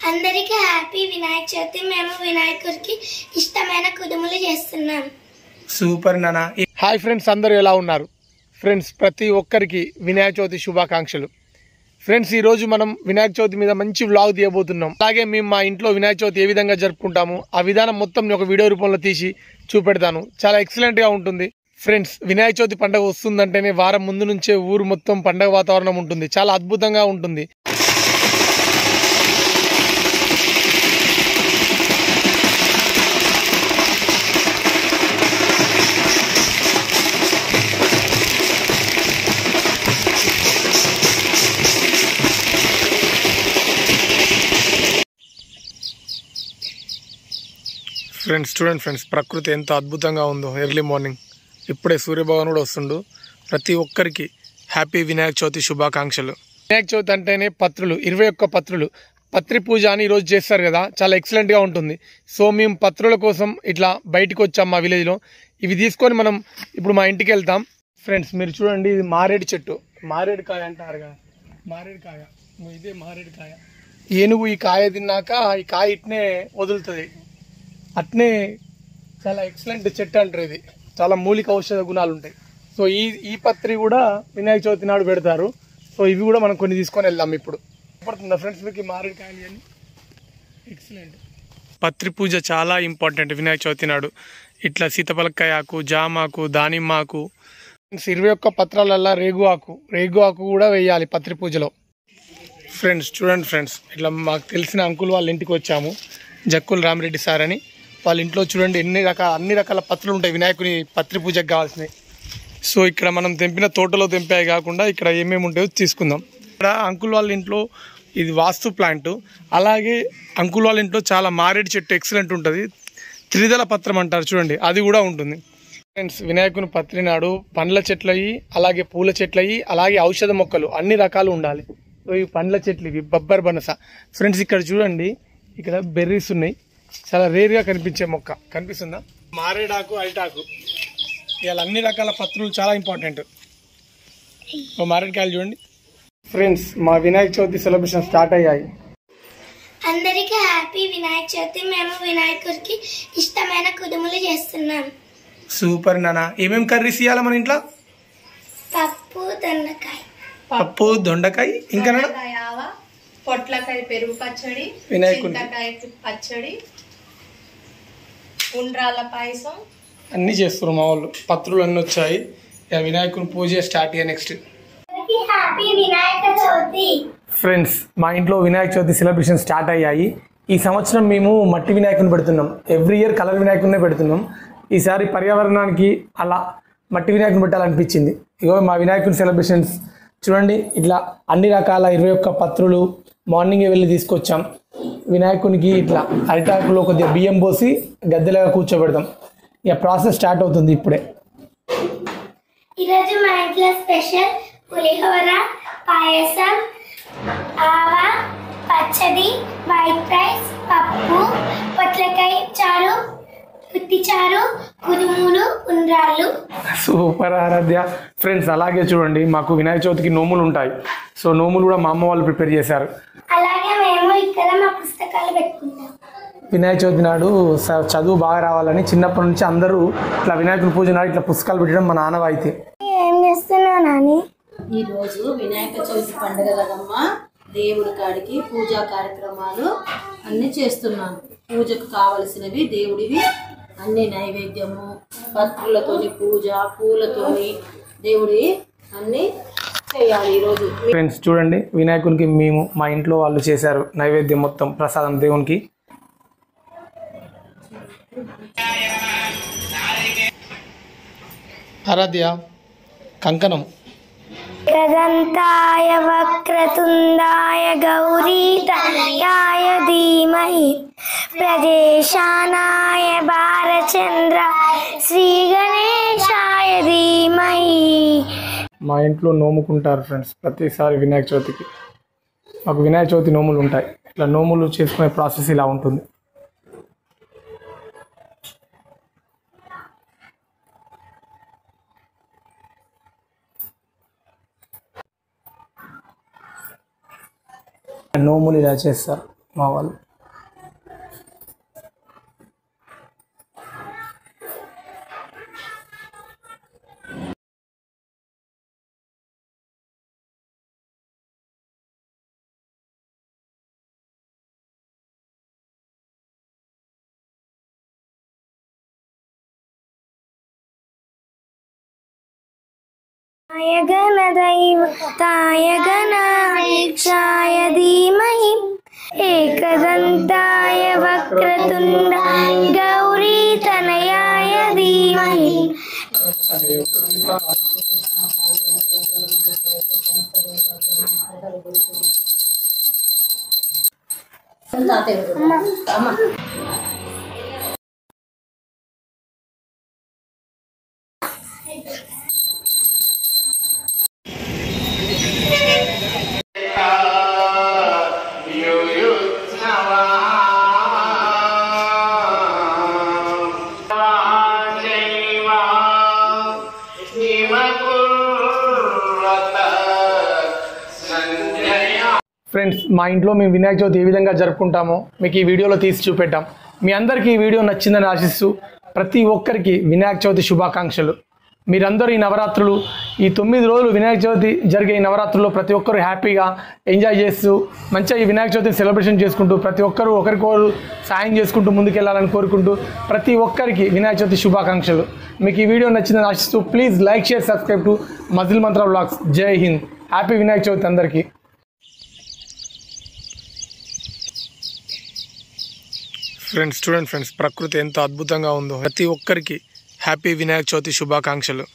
అందరికీ హ్యాపీ వినాయక చవితి. మేము వినాయకుడికి ఇష్టమైన కుడుములు చేస్తున్నాం. సూపర్ నానా. హాయ్ ఫ్రెండ్స్, అందరూ ఎలా ఉన్నారు? ఫ్రెండ్స్, ప్రతి ఒక్కరికి వినాయక చవితి శుభాకాంక్షలు. ఫ్రెండ్స్, ఈరోజు మనం వినాయక చవితి మీద మంచి వ్లాగ్ తీయబోతున్నాం. అలాగే మేము మా ఇంట్లో వినాయక చవితి ఏ విధంగా జరుపుకుంటాము ఆ విధానం మొత్తం ఒక వీడియో రూపంలో తీసి చూపెడతాను. చాలా ఎక్సలెంట్గా ఉంటుంది. ఫ్రెండ్స్, వినాయక చవితి పండుగ వస్తుందంటేనే వారం ముందు నుంచే ఊరు మొత్తం పండుగ వాతావరణం ఉంటుంది. చాలా అద్భుతంగా ఉంటుంది. ఫ్రెండ్స్ చూడండి ఫ్రెండ్స్, ప్రకృతి ఎంత అద్భుతంగా ఉందో. ఎర్లీ మార్నింగ్ ఇప్పుడే సూర్యభగవాన్ కూడా వస్తుండు. ప్రతి ఒక్కరికి హ్యాపీ వినాయక చవితి శుభాకాంక్షలు. వినాయక చవితి అంటేనే పత్రులు, 21 పత్రులు, పత్రి పూజ అని ఈరోజు చేస్తారు కదా, చాలా ఎక్సలెంట్గా ఉంటుంది. సో మేము పత్రుల కోసం ఇట్లా బయటకు వచ్చాం మా విలేజ్లో. ఇవి తీసుకొని మనం ఇప్పుడు మా ఇంటికి వెళ్తాం. ఫ్రెండ్స్ మీరు చూడండి, ఇది మారేడు చెట్టు, మారేడు కాయ అంటారు కదా, మారేడు కాయ, ఇదే మారేడు కాయ. ఏనుగు ఈ కాయ తిన్నాక ఈ కాయ ఇట్నే వదులుతుంది. అట్నే చాలా ఎక్సలెంట్ చెట్టు అంటారు. ఇది చాలా మూలిక ఔషధ గుణాలు ఉంటాయి. సో ఈ పత్రి కూడా వినాయక చవితి నాడు పెడతారు. సో ఇవి కూడా మనం కొన్ని తీసుకొని వెళ్దాం. ఇప్పుడు పడుతుందా ఫ్రెండ్స్ మీకు మారేడుకాయలు అని? ఎక్సలెంట్. పత్రి పూజ చాలా ఇంపార్టెంట్ వినాయక చవితి నాడు. ఇట్లా సీతపలకాయ ఆకు, జామాకు, దానిమ్మాకు, 21 పత్రాలల్లా రేగు ఆకు కూడా వేయాలి పత్రి పూజలో. ఫ్రెండ్స్ చూడండి ఫ్రెండ్స్, ఇట్లా మాకు తెలిసిన అంకుల్ వాళ్ళ ఇంటికి వచ్చాము. జక్కుల రామిరెడ్డి సార్ అని. వాళ్ళ ఇంట్లో చూడండి అన్ని రకాల పత్రులు ఉంటాయి వినాయకుని పత్రి పూజకు కావాల్సినవి. సో ఇక్కడ మనం తెంపిన తోటలో తెంపాయి కాకుండా ఇక్కడ ఏమేమి ఉంటాయో తీసుకుందాం. ఇక్కడ అంకుల్ వాళ్ళ ఇంట్లో ఇది వాస్తు ప్లాంట్. అలాగే అంకుల్ వాళ్ళ ఇంట్లో చాలా మారేడు చెట్టు ఎక్సలెంట్ ఉంటుంది. త్రిదళ పత్రం అంటారు చూడండి, అది కూడా ఉంటుంది. ఫ్రెండ్స్, వినాయకుని పత్రి నాడు పండ్ల చెట్లయి, అలాగే పూల చెట్లయి, అలాగే ఔషధ మొక్కలు అన్ని రకాలు ఉండాలి. సో ఈ పండ్ల చెట్లు ఇవి బబ్బర్ బనస. ఫ్రెండ్స్ ఇక్కడ చూడండి, ఇక్కడ బెర్రీస్ ఉన్నాయి. చాలా రేర్గా కనిపించే మొక్క కనిపిస్తుందా? మారేడాకు, అరిటాకు, ఇవాళ అన్ని రకాల పత్రులు చాలా ఇంపార్టెంట్. మారేడుకాయలు చూడండి. ఫ్రెండ్స్, మా వినాయక చవితి సెలబ్రేషన్ స్టార్ట్ అయ్యాయి. అందరికీ హ్యాపీ వినాయక చవితి. మేము వినాయకుడికి ఇష్టమైన కుడుములు చేస్తున్నాం. సూపర్ నానా. ఏమేమి కర్రీస్ ఇవ్వాలి మన ఇంట్లో? పప్పు, దొండకాయ, ఇంకా పొట్లకాయ పెరుగు పచ్చడి, చింతకాయ పచ్చడి, ఉండ్రాల పాయసం అన్ని చేస్తారు మా వాళ్ళు. పత్రులు అన్ని వచ్చాయి. వినాయకుని పూజ స్టార్ట్ అయ్యా. నెక్స్ట్ ఫ్రెండ్స్, మా ఇంట్లో వినాయక చవితి సెలబ్రేషన్ స్టార్ట్ అయ్యాయి. ఈ సంవత్సరం మేము మట్టి వినాయకుని పెడుతున్నాం. ఎవ్రీ ఇయర్ కలర్ వినాయకుడినే పెడుతున్నాం. ఈసారి పర్యావరణానికి అలా మట్టి వినాయకుని పెట్టాలనిపించింది. ఇగో మా వినాయకుని సెలబ్రేషన్స్ చూడండి. ఇట్లా అన్ని రకాల 21 పత్రులు మార్నింగే వెళ్ళి తీసుకొచ్చాం. వినాయకునికి ఇట్లా అరిటాకులో కొద్దిగా బియ్యం పోసి గద్దెలాగా కూర్చోబెడతాం. ఇక ప్రాసెస్ స్టార్ట్ అవుతుంది ఇప్పుడే. ఈరోజు మా ఇంట్లో స్పెషల్ పులిహోర, పాయసం, ఆవా పచ్చడి, వైట్ రైస్, పప్పు, పొట్లకాయ చారు, ఉత్తి చారు, కుడుములు, ఉండ్రాళ్ళు. సూపర్ ఆరాధ్య. ఫ్రెండ్స్ అలాగే చూడండి, మాకు వినాయక చవితికి నోములు ఉంటాయి. సో నోములు కూడా మా అమ్మ వాళ్ళు ప్రిపేర్ చేశారు. అలాగే మేము ఇక్కడ మా పుస్తకాలు పెట్టుకుంటాం. వినాయక చవితి నాడు చదువు బాగా రావాలని చిన్నప్పటి నుంచి అందరూ ఇట్లా వినాయకుని పూజ నాడు ఇట్లా పుస్తకాలు పెట్టడం మా నాన్నవాయితీ. ఏం చేస్తున్నావు నాని? ఈరోజు వినాయక చవితి పండుగ కదమ్మా, దేవుడి కాడికి పూజా కార్యక్రమాలు అన్నీ చేస్తున్నాను. పూజకు కావలసినవి దేవుడివి అన్ని నైవేద్యము, పత్రులతోని పూజ, పూలతోని దేవుడి అన్నీ చేయాలి ఈరోజు. ఫ్రెండ్స్ చూడండి, వినాయకునికి మేము మా ఇంట్లో వాళ్ళు చేశారు నైవేద్యం మొత్తం ప్రసాదం దేవునికి. ఆరాధ్య కంకణం. గదంతాయ వక్రతుండాయ గౌరీతనయాయ ధీమహి ప్రజేశానాయ భారచంద్ర శ్రీ గణేశాయ ధీమహి. మా ఇంట్లో నోముకుంటారు ఫ్రెండ్స్ ప్రతిసారి వినాయక చవితికి. మాకు వినాయక చవితి నోములు ఉంటాయి. ఇట్లా నోములు చేసుకునే ప్రాసెస్ ఇలా ఉంటుంది. నోములు ఇలా చేస్తారు మా వాళ్ళు. गणदैवताय गणाधीशाय धीमहि एकदन्ताय वक्रतुण्डाय गौरीतनयाय धीमहि. ఫ్రెండ్స్, మా ఇంట్లో మేము వినాయక చవితి ఏ విధంగా జరుపుకుంటామో మీకు ఈ వీడియోలో తీసి చూపెట్టాం. మీ అందరికీ ఈ వీడియో నచ్చిందని ఆశిస్తూ ప్రతి ఒక్కరికి వినాయక చవితి శుభాకాంక్షలు. మీరందరూ ఈ నవరాత్రులు, ఈ 9 రోజులు వినాయక చవితి జరిగే ఈ నవరాత్రుల్లో ప్రతి ఒక్కరు హ్యాపీగా ఎంజాయ్ చేస్తూ మంచిగా ఈ వినాయక చవితిని సెలబ్రేషన్ చేసుకుంటూ ప్రతి ఒక్కరు ఒకరికొకరు సాయం చేసుకుంటూ ముందుకెళ్ళాలని కోరుకుంటూ ప్రతి ఒక్కరికి వినాయక చవితి శుభాకాంక్షలు. మీకు ఈ వీడియో నచ్చిందని ఆశిస్తూ please like, share, subscribe to muscle Mantra vlogs. జై హింద్. హ్యాపీ వినాయక చవితి అందరికీ. ఫ్రెండ్స్, చూడండి ఫ్రెండ్స్, ప్రకృతి ఎంత అద్భుతంగా ఉందో. ప్రతి ఒక్కరికి హ్యాపీ వినాయక చవితి శుభాకాంక్షలు.